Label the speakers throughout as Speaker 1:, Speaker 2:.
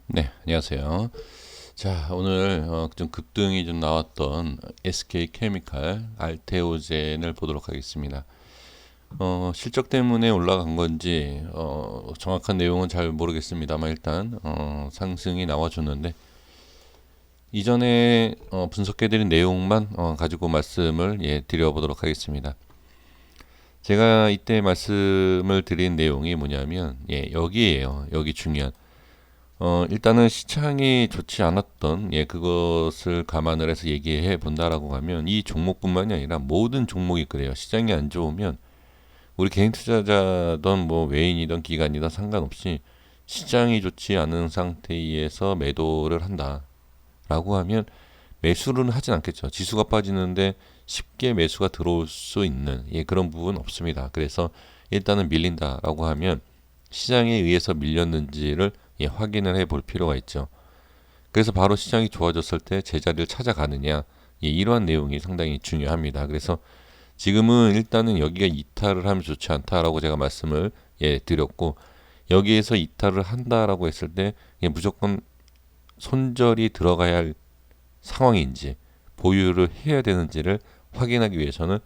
Speaker 1: 네, 안녕하세요. 자, 오늘 좀 급등이 좀 나왔던 SK케미칼 알테오젠을 보도록 하겠습니다. 실적 때문에 올라간 건지 정확한 내용은 잘 모르겠습니다만 일단 상승이 나와줬는데 이전에 분석해드린 내용만 가지고 말씀을 드려보도록 하겠습니다. 제가 이때 말씀을 드린 내용이 뭐냐면 여기에요. 여기 중요한 일단은 시장이 좋지 않았던 그것을 감안을 해서 얘기해 본다라고 하면 이 종목뿐만이 아니라 모든 종목이 그래요. 시장이 안 좋으면 우리 개인 투자자든 뭐 외인이든 기관이든 상관없이 시장이 좋지 않은 상태에서 매도를 한다라고 하면 매수는 하진 않겠죠. 지수가 빠지는데 쉽게 매수가 들어올 수 있는 그런 부분 없습니다. 그래서 일단은 밀린다라고 하면 시장에 의해서 밀렸는지를 확인을 해 볼 필요가 있죠. 그래서 바로 시장이 좋아졌을 때 제자리를 찾아가느냐, 이러한 내용이 상당히 중요합니다. 그래서 지금은 일단은 여기가 이탈을 하면 좋지 않다라고 제가 말씀을 드렸고, 여기에서 이탈을 한다라고 했을 때 무조건 손절이 들어가야 할 상황인지 보유를 해야 되는지를 확인하기 위해서는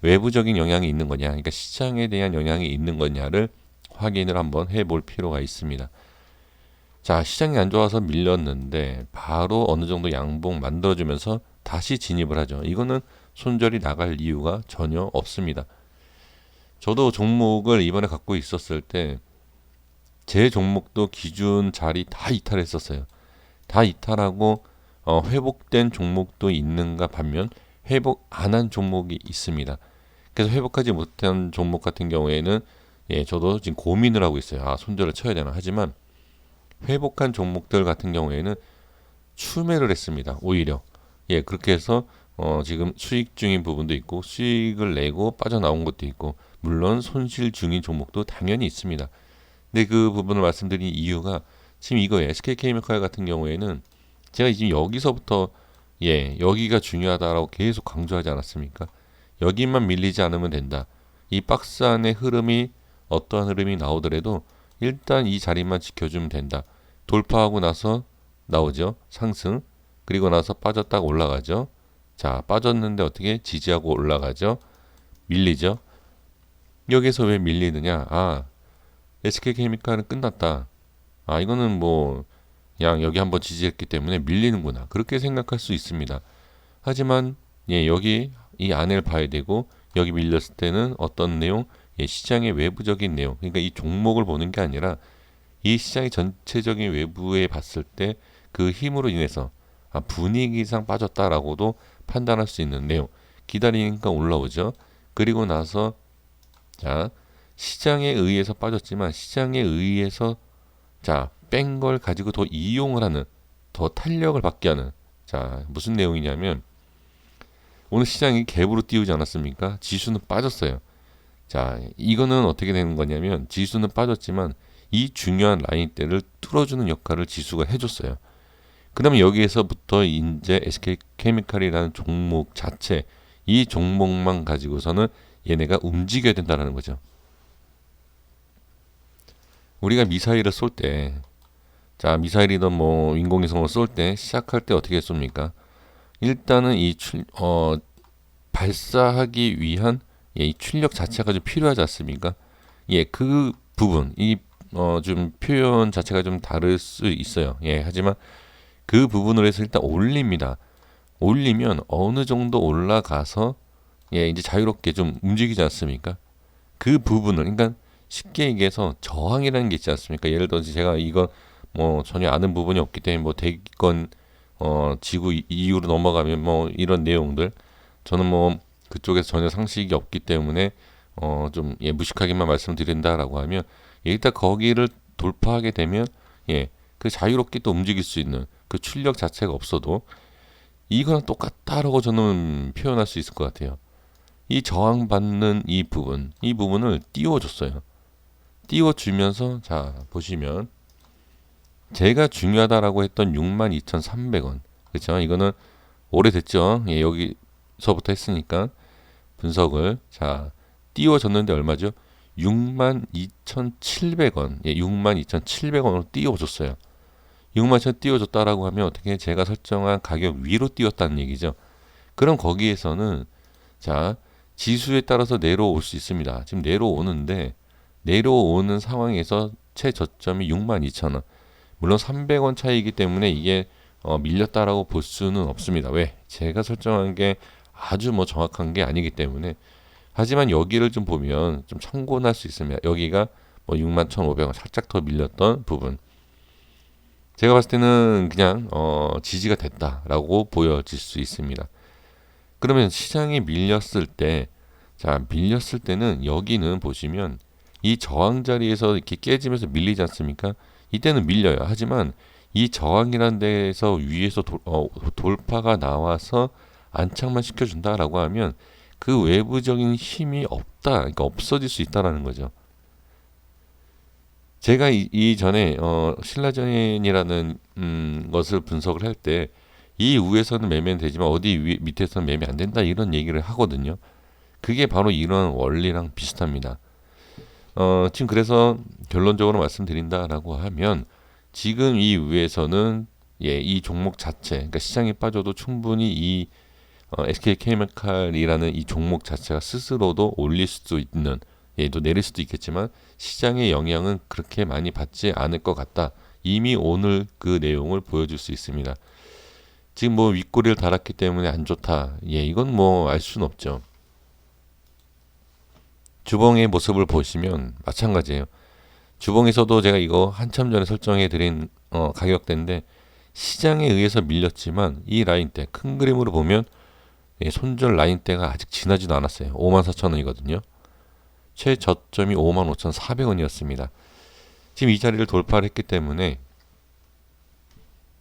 Speaker 1: 외부적인 영향이 있는 거냐, 그러니까 시장에 대한 영향이 있는 거냐를 확인을 한번 해볼 필요가 있습니다. 자, 시장이 안 좋아서 밀렸는데 바로 어느 정도 양봉 만들어주면서 다시 진입을 하죠. 이거는 손절이 나갈 이유가 전혀 없습니다. 저도 종목을 이번에 갖고 있었을 때 제 종목도 기준 자리 다 이탈했었어요. 다 이탈하고 회복된 종목도 있는가 반면 회복 안 한 종목이 있습니다. 그래서 회복하지 못한 종목 같은 경우에는 저도 지금 고민을 하고 있어요. 아, 손절을 쳐야 되나. 하지만 회복한 종목들 같은 경우에는 추매를 했습니다. 오히려 그렇게 해서 지금 수익 중인 부분도 있고 수익을 내고 빠져나온 것도 있고 물론 손실 중인 종목도 당연히 있습니다. 근데 그 부분을 말씀드린 이유가 지금 이거예요. SK케미칼 같은 경우에는 제가 지금 여기서부터 여기가 중요하다라고 계속 강조하지 않았습니까? 여기만 밀리지 않으면 된다. 이 박스 안의 흐름이 어떠한 흐름이 나오더라도 일단 이 자리만 지켜주면 된다. 돌파하고 나서 나오죠. 상승. 그리고 나서 빠졌다가 올라가죠. 자, 빠졌는데 어떻게 지지하고 올라가죠. 밀리죠. 여기서 왜 밀리느냐? 아, SK케미칼은 끝났다. 아, 이거는 뭐 그냥 여기 한번 지지했기 때문에 밀리는구나. 그렇게 생각할 수 있습니다. 하지만 여기 이 안을 봐야 되고 여기 밀렸을 때는 어떤 내용? 시장의 외부적인 내용. 그러니까 이 종목을 보는 게 아니라 이 시장의 전체적인 외부에 봤을 때 그 힘으로 인해서 분위기상 빠졌다라고도 판단할 수 있는 내용. 기다리니까 올라오죠. 그리고 나서 자, 시장에 의해서 빠졌지만 시장에 의해서 뺀 걸 가지고 더 이용을 하는, 더 탄력을 받게 하는. 자, 무슨 내용이냐면 오늘 시장이 갭으로 띄우지 않았습니까? 지수는 빠졌어요. 자, 이거는 어떻게 되는 거냐면 지수는 빠졌지만 이 중요한 라인대를 뚫어주는 역할을 지수가 해줬어요. 그러면 여기에서부터 이제 SK케미칼이라는 종목 자체, 이 종목만 가지고서는 얘네가 움직여야 된다는 거죠. 우리가 미사일을 쏠 때, 자, 미사일이든 뭐 인공위성을 쏠 때 시작할 때 어떻게 쏩니까? 일단은 발사하기 위한 이 출력 자체가 좀 필요하지 않습니까? 그 부분, 좀 표현 자체가 좀 다를 수 있어요. 하지만 그 부분을 해서 일단 올립니다. 올리면 어느 정도 올라가서 이제 자유롭게 좀 움직이지 않습니까? 그 부분을, 그러니까 쉽게 얘기해서 저항이라는 게 있지 않습니까? 예를 들어서 제가 이거 뭐 전혀 아는 부분이 없기 때문에 뭐 대기권 지구 이후로 넘어가면 뭐 이런 내용들 저는 뭐 그쪽에서 전혀 상식이 없기 때문에 좀 무식하게만 말씀드린다라고 하면 일단 거기를 돌파하게 되면 그 자유롭게 또 움직일 수 있는 그 출력 자체가 없어도 이거랑 똑같다라고 저는 표현할 수 있을 것 같아요. 이 저항받는 이 부분, 이 부분을 띄워줬어요. 띄워주면서 자 보시면 제가 중요하다라고 했던 62,300원, 그렇죠? 이거는 오래됐죠. 여기서부터 했으니까 분석을 띄워줬는데 얼마죠? 62,700원, 62,700원으로 띄워줬어요. 6만 천 띄워줬다라고 하면 어떻게 제가 설정한 가격 위로 띄웠다는 얘기죠. 그럼 거기에서는 자 지수에 따라서 내려올 수 있습니다. 지금 내려오는데 내려오는 상황에서 최저점이 6만 2천 원. 물론 300원 차이이기 때문에 이게 밀렸다라고 볼 수는 없습니다. 왜? 제가 설정한 게 아주 뭐 정확한 게 아니기 때문에. 하지만 여기를 좀 보면 좀 참고는 할 수 있습니다. 여기가 뭐 6만 1,500원 살짝 더 밀렸던 부분. 제가 봤을 때는 그냥 지지가 됐다라고 보여질 수 있습니다. 그러면 시장이 밀렸을 때, 자 밀렸을 때는 여기는 보시면 이 저항 자리에서 이렇게 깨지면서 밀리지 않습니까? 이때는 밀려요. 하지만 이 저항이라는 데에서 위에서 돌파가 나와서 안착만 시켜준다라고 하면 그 외부적인 힘이 없다, 그러니까 없어질 수 있다라는 거죠. 제가 이전에 신라전이라는 것을 분석을 할 때 이 위에서는 매매는 되지만 어디 밑에서는 매매 안 된다 이런 얘기를 하거든요. 그게 바로 이런 원리랑 비슷합니다. 지금 그래서 결론적으로 말씀드린다라고 하면 지금 이 위에서는 이 종목 자체, 그러니까 시장에 빠져도 충분히 이 SK케미칼이라는 이 종목 자체가 스스로도 올릴 수도 있는, 또 내릴 수도 있겠지만 시장의 영향은 그렇게 많이 받지 않을 것 같다. 이미 오늘 그 내용을 보여줄 수 있습니다. 지금 뭐 윗꼬리를 달았기 때문에 안 좋다. 이건 뭐 알 수는 없죠. 주봉의 모습을 보시면 마찬가지예요. 주봉에서도 제가 이거 한참 전에 설정해 드린 가격대인데 시장에 의해서 밀렸지만 이 라인대 큰 그림으로 보면 손절 라인대가 아직 지나지도 않았어요. 54,000원이거든요. 최저점이 55,400원이었습니다. 지금 이 자리를 돌파를 했기 때문에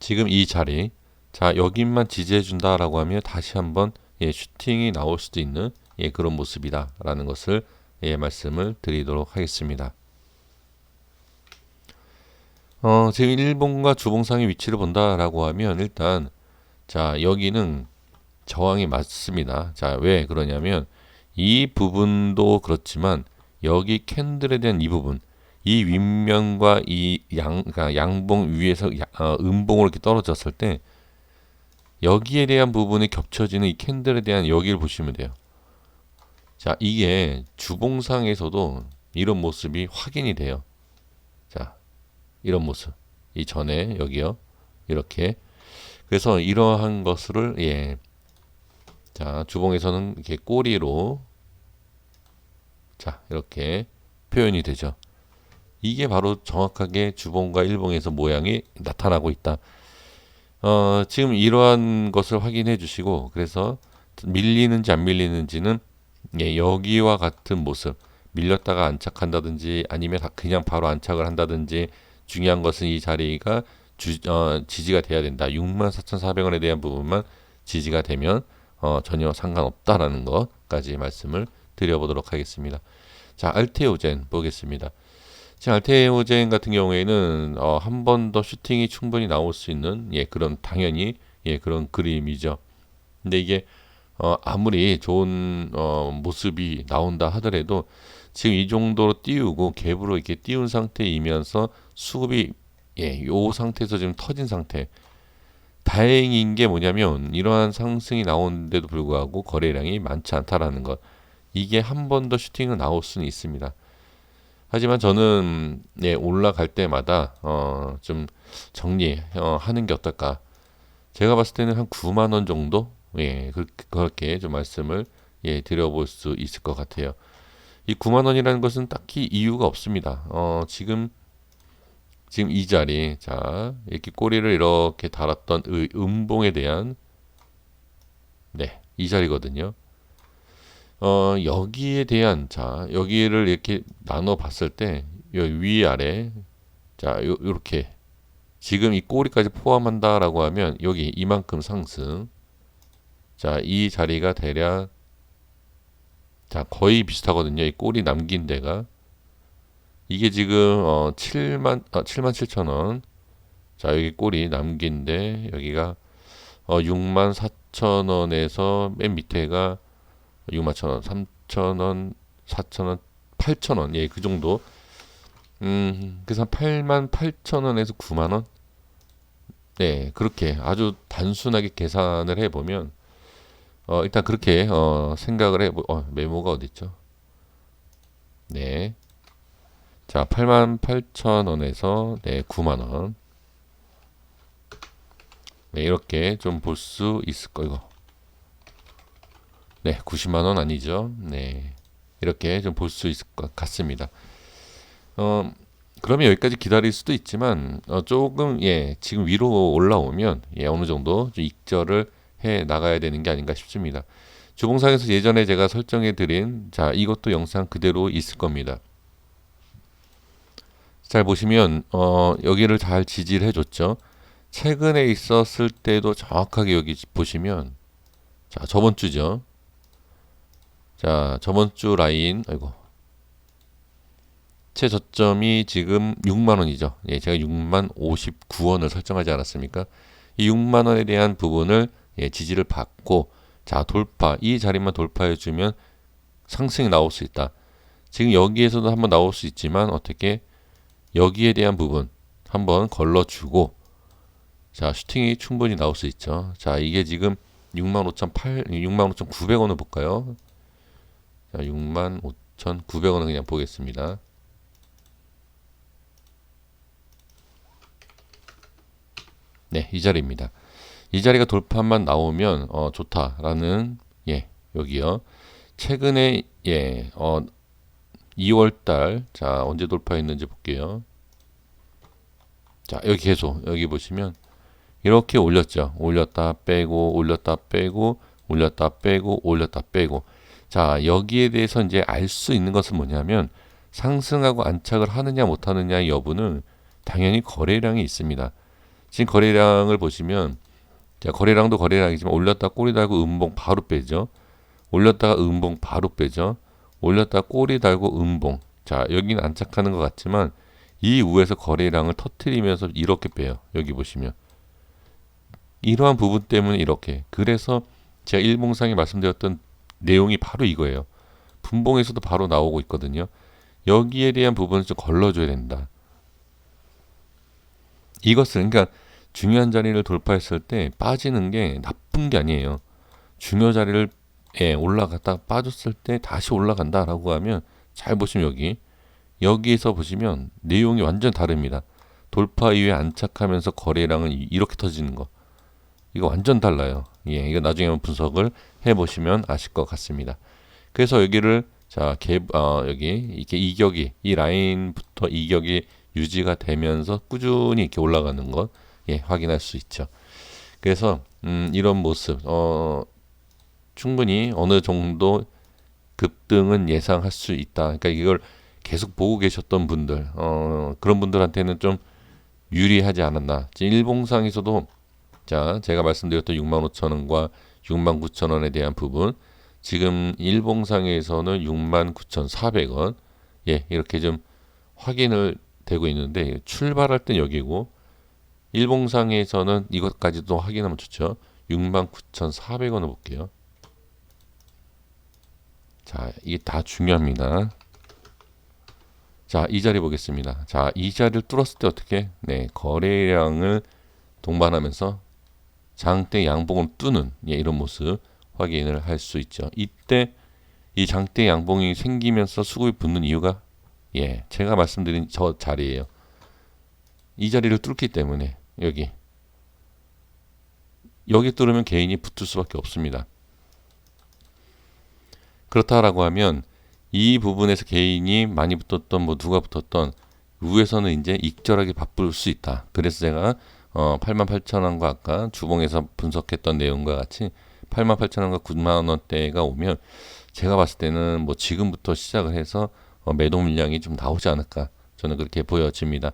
Speaker 1: 지금 이 자리, 자 여기만 지지해 준다라고 하면 다시 한번 슈팅이 나올 수도 있는 그런 모습이다라는 것을 말씀을 드리도록 하겠습니다. 지금 일봉과 주봉상의 위치를 본다라고 하면 일단 자 여기는 저항이 맞습니다. 자 왜 그러냐면 이 부분도 그렇지만 여기 캔들에 대한 이 부분, 이 윗면과 이 그러니까 양봉 위에서 음봉으로 이렇게 떨어졌을 때 여기에 대한 부분이 겹쳐지는 이 캔들에 대한 여기를 보시면 돼요. 자 이게 주봉상에서도 이런 모습이 확인이 돼요. 자 이런 모습, 이 전에 여기요 이렇게. 그래서 이러한 것을 자 주봉에서는 이렇게 꼬리로 자 이렇게 표현이 되죠. 이게 바로 정확하게 주봉과 일봉에서 모양이 나타나고 있다. 지금 이러한 것을 확인해 주시고, 그래서 밀리는지 안 밀리는지는 여기와 같은 모습, 밀렸다가 안착한다든지 아니면 그냥 바로 안착을 한다든지, 중요한 것은 이 자리가 지지가 돼야 된다. 64,400원에 대한 부분만 지지가 되면 전혀 상관없다라는 것까지 말씀을 드려보도록 하겠습니다. 자, 알테오젠 보겠습니다. 지금 알테오젠 같은 경우에는 한 번 더 슈팅이 충분히 나올 수 있는 그런 당연히 그런 그림이죠. 근데 이게 아무리 좋은 모습이 나온다 하더라도 지금 이 정도로 띄우고 갭으로 이렇게 띄운 상태이면서 수급이 요 상태에서 지금 터진 상태. 다행인 게 뭐냐면 이러한 상승이 나오는데도 불구하고 거래량이 많지 않다라는 것. 이게 한 번 더 슈팅은 나올 수는 있습니다. 하지만 저는 올라갈 때마다 좀 정리하는 게 어떨까. 제가 봤을 때는 한 9만 원 정도 그렇게 좀 말씀을 드려볼 수 있을 것 같아요. 이 9만 원이라는 것은 딱히 이유가 없습니다. 지금 이 자리, 자 이렇게 꼬리를 이렇게 달았던 음봉에 대한 이 자리거든요. 여기에 대한 자 여기를 이렇게 나눠 봤을 때 위아래 자 요렇게 지금 이 꼬리까지 포함한다라고 하면 여기 이만큼 상승, 자 이 자리가 대략 자 거의 비슷하거든요. 이 꼬리 남긴 데가 이게 지금 7만 7천 원. 자 여기 꼬리 남긴 데 여기가 6만 4천 원에서 맨 밑에가 6만 1,000원, 3,000원, 4,000원, 8,000원, 그 정도. 그래서 8만 8천 원에서 9만 원. 네, 그렇게 아주 단순하게 계산을 해보면 일단 그렇게 생각을 메모가 어디 있죠? 네. 자, 88,000원에서 네, 9만 원. 네, 이렇게 좀 볼 수 있을 거예요. 네, 90만 원 아니죠? 네. 이렇게 좀 볼 수 있을 것 같습니다. 어, 그러면 여기까지 기다릴 수도 있지만 조금 지금 위로 올라오면 어느 정도 좀 익절을 해 나가야 되는 게 아닌가 싶습니다. 주봉상에서 예전에 제가 설정해 드린 자, 이것도 영상 그대로 있을 겁니다. 잘 보시면 여기를 잘 지지를 해줬죠. 최근에 있었을 때도 정확하게 여기 보시면 자, 저번 주죠. 자, 저번 주 라인 아이고 최저점이 지금 6만 원이죠. 예, 제가 6만 59원을 설정하지 않았습니까? 이 6만 원에 대한 부분을 지지를 받고 자, 돌파 이 자리만 돌파해 주면 상승이 나올 수 있다. 지금 여기에서도 한번 나올 수 있지만 어떻게 여기에 대한 부분 한번 걸러주고 자, 슈팅이 충분히 나올 수 있죠. 자, 이게 지금 65,900원을 볼까요? 자, 65,900원을 그냥 보겠습니다. 네, 이 자리입니다. 이 자리가 돌파만 나오면 좋다라는 여기요. 최근에 2월달 자 언제 돌파했는지 볼게요. 자 여기 계속 여기 보시면 이렇게 올렸죠. 올렸다 빼고 올렸다 빼고 올렸다 빼고 올렸다 빼고 자 여기에 대해서 이제 알 수 있는 것은 뭐냐면 상승하고 안착을 하느냐 못하느냐의 여부는 당연히 거래량이 있습니다. 지금 거래량을 보시면 자 거래량도 거래량이지만 올렸다 꼬리 달고 음봉 바로 빼죠. 올렸다가 음봉 바로 빼죠. 올렸다가 꼬리 달고 음봉. 자 여기는 안착하는 것 같지만 이 위에서 거래량을 터트리면서 이렇게 빼요. 여기 보시면 이러한 부분 때문에 이렇게 그래서 제가 일봉상에 말씀드렸던 내용이 바로 이거예요. 분봉에서도 바로 나오고 있거든요. 여기에 대한 부분을 좀 걸러줘야 된다. 이것은 그러니까 중요한 자리를 돌파했을 때 빠지는 게 나쁜 게 아니에요. 중요 자리를 올라갔다 빠졌을 때 다시 올라간다라고 하면 잘 보시면 여기에서 보시면 내용이 완전 다릅니다. 돌파 이후에 안착하면서 거래량은 이렇게 터지는 거 이거 완전 달라요. 이거 나중에 한번 분석을 해보시면 아실 것 같습니다. 그래서 여기를 자 여기 이렇게 이격이 이 라인부터 이격이 유지가 되면서 꾸준히 이렇게 올라가는 것 확인할 수 있죠. 그래서 이런 모습 충분히 어느 정도 급등은 예상할 수 있다. 그러니까 이걸 계속 보고 계셨던 분들 그런 분들한테는 좀 유리하지 않았나. 지금 일봉상에서도 자 제가 말씀드렸던 65,000원과 69,000원에 대한 부분 지금 일봉상에서는 69,400원 이렇게 좀 확인을 되고 있는데 출발할 땐 여기고 일봉상에서는 이것까지도 확인하면 좋죠. 69,400원을 볼게요. 자, 이게 다 중요합니다. 자, 이 자리 보겠습니다. 자, 이 자리를 뚫었을 때 어떻게? 네, 거래량을 동반하면서 장대 양봉을 뚫는 이런 모습 확인을 할 수 있죠. 이때 이 장대 양봉이 생기면서 수급이 붙는 이유가 제가 말씀드린 저 자리예요. 이 자리를 뚫기 때문에 여기 뚫으면 개인이 붙을 수밖에 없습니다. 그렇다라고 하면 이 부분에서 개인이 많이 붙었던 뭐 누가 붙었던 위에서는 이제 익절하게 바쁠 수 있다. 그래서 제가 88,000원과 아까 주봉에서 분석했던 내용과 같이 88,000원과 9만원대가 오면 제가 봤을 때는 뭐 지금부터 시작을 해서 매도 물량이 좀 나오지 않을까 저는 그렇게 보여집니다.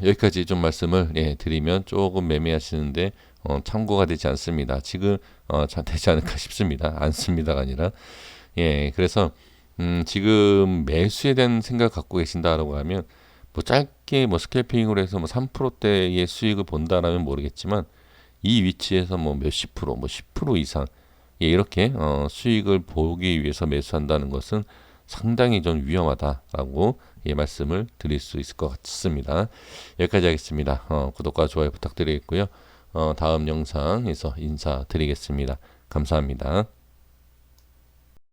Speaker 1: 여기까지 좀 말씀을 드리면 조금 매매하시는데 참고가 되지 않습니다. 지금 잘 되지 않을까 싶습니다. 않습니다가 아니라 그래서 지금 매수에 대한 생각 갖고 계신다라고 하면 뭐 짧게 뭐 스캘핑으로 해서 뭐 3%대의 수익을 본다라면 모르겠지만 이 위치에서 뭐 몇십 프로 뭐 10% 이상 이렇게 수익을 보기 위해서 매수한다는 것은 상당히 좀 위험하다라고 예, 말씀을 드릴 수 있을 것 같습니다. 여기까지 하겠습니다. 구독과 좋아요 부탁드리겠고요. 다음 영상에서 인사드리겠습니다. 감사합니다.